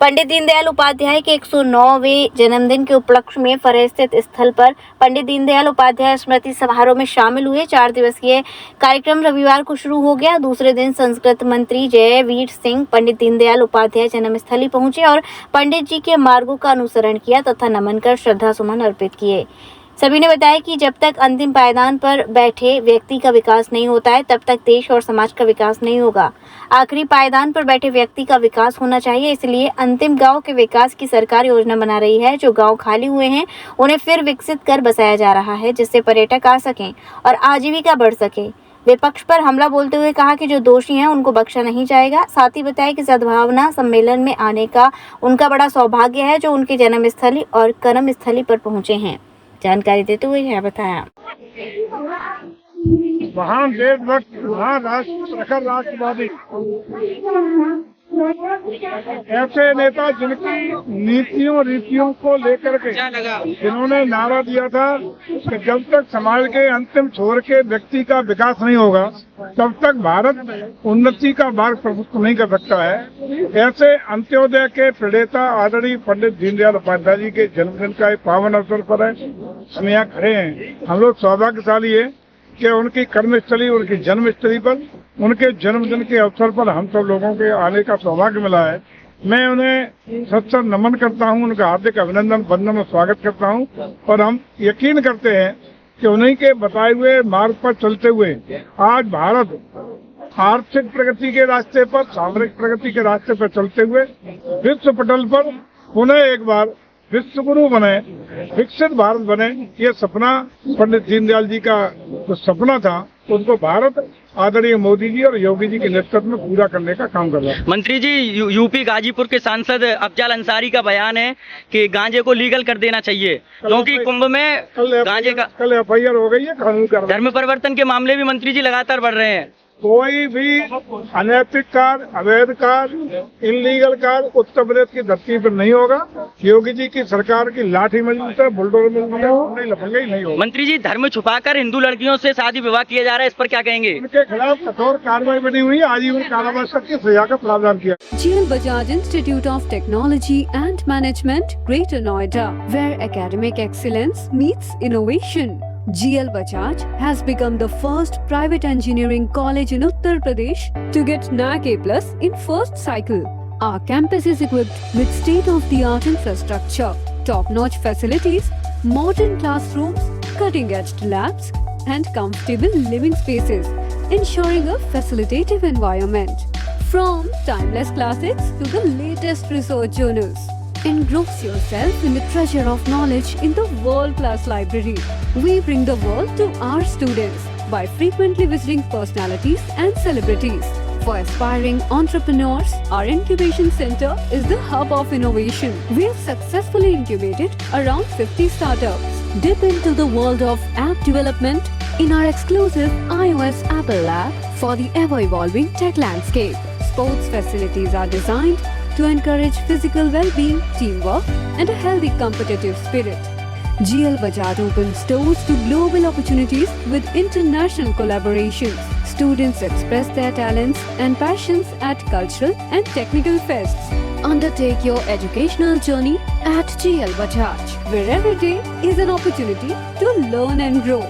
पंडित दीनदयाल उपाध्याय के 109वें जन्मदिन के उपलक्ष्य में फरह स्थित स्थल पर पंडित दीनदयाल उपाध्याय स्मृति समारोह में शामिल हुए। 4 दिवसीय कार्यक्रम रविवार को शुरू हो गया। दूसरे दिन संस्कृत मंत्री जयवीर सिंह पंडित दीनदयाल उपाध्याय जन्मस्थली पहुंचे और पंडित जी के मार्गों का अनुसरण किया तथा नमन कर श्रद्धा सुमन अर्पित किए। सभी ने बताया कि जब तक अंतिम पायदान पर बैठे व्यक्ति का विकास नहीं होता है, तब तक देश और समाज का विकास नहीं होगा। आखिरी पायदान पर बैठे व्यक्ति का विकास होना चाहिए, इसलिए अंतिम गांव के विकास की सरकार योजना बना रही है। जो गांव खाली हुए हैं उन्हें फिर विकसित कर बसाया जा रहा है, जिससे पर्यटक आ सकें और आजीविका बढ़ सके। विपक्ष पर हमला बोलते हुए कहा कि जो दोषी हैं उनको बख्शा नहीं जाएगा। साथ ही बताया कि सद्भावना सम्मेलन में आने का उनका बड़ा सौभाग्य है, जो उनके जन्मस्थली और कर्मस्थली पर पहुंचे हैं। जानकारी देते हुए यह बताया। महान देशभक्त, महान प्रखर राष्ट्रवादी, ऐसे नेता जिनकी नीतियों रीतियों को लेकर के जिन्होंने नारा दिया था कि जब तक समाज के अंतिम छोर के व्यक्ति का विकास नहीं होगा तब तक भारत उन्नति का मार्ग प्रशस्त नहीं कर सकता है। ऐसे अंत्योदय के प्रणेता आदरणीय पंडित दीनदयाल उपाध्याय जी के जन्मदिन का एक पावन अवसर पर है हम यहाँ खड़े हैं। हम लोग सौभाग्यशाली है कि उनकी कर्मस्थली, उनकी जन्मस्थली पर, उनके जन्मदिन के अवसर पर हम सब लोगों के आने का सौभाग्य मिला है। मैं उन्हें सच्चा नमन करता हूं, उनका हार्दिक अभिनंदन, वंदन और स्वागत करता हूं और हम यकीन करते हैं कि उन्हीं के बताए हुए मार्ग पर चलते हुए आज भारत आर्थिक प्रगति के रास्ते पर, सामरिक प्रगति के रास्ते पर चलते हुए विश्व पटल पर पुनः एक बार विश्व गुरु बने, विकसित भारत बने। ये सपना पंडित दीनदयाल जी का जो सपना था उसको भारत आदरणीय मोदी जी और योगी जी के नेतृत्व में पूरा करने का काम कर रहा है। मंत्री जी, यूपी गाजीपुर के सांसद अफजल अंसारी का बयान है कि गांजे को लीगल कर देना चाहिए, क्योंकि कुंभ में गांजे का कल FIR हो गई है, कानून कर धर्म परिवर्तन के मामले भी मंत्री जी लगातार बढ़ रहे हैं। कोई भी अनैतिक कार्य, अवैध कार्य, इलीगल कार्य उत्तर प्रदेश की धरती पर नहीं होगा। योगी जी की सरकार की लाठी मजबूत है, बुलडोजर मजबूत है, नहीं लफंगे ही नहीं होगा। मंत्री जी, धर्म छुपाकर हिंदू लड़कियों से शादी विवाह किया जा रहा है, इस पर क्या कहेंगे? इनके खिलाफ कठोर कार्रवाई बनी हुई है, आजीवन कारावास तक की सजा का प्रावधान किया। GL Bajaj Institute of Technology and Management, Greater Noida, where academic excellence meets innovation. GL Bajaj has become the first private engineering college in Uttar Pradesh to get NAC A+ in first cycle. Our campus is equipped with state-of-the-art infrastructure, top-notch facilities, modern classrooms, cutting-edge labs, and comfortable living spaces, ensuring a facilitative environment. From timeless classics to the latest research journals, engross yourself in the treasure of knowledge in the world-class library. We bring the world to our students by frequently visiting personalities and celebrities. For aspiring entrepreneurs, our incubation center is the hub of innovation. We have successfully incubated around 50 startups. Dip into the world of app development in our exclusive iOS Apple Lab for the ever-evolving tech landscape. Sports facilities are designed to encourage physical well-being, teamwork, and a healthy competitive spirit. GL Bajaj opens doors to global opportunities with international collaborations. Students express their talents and passions at cultural and technical fests. Undertake your educational journey at GL Bajaj, where every day is an opportunity to learn and grow.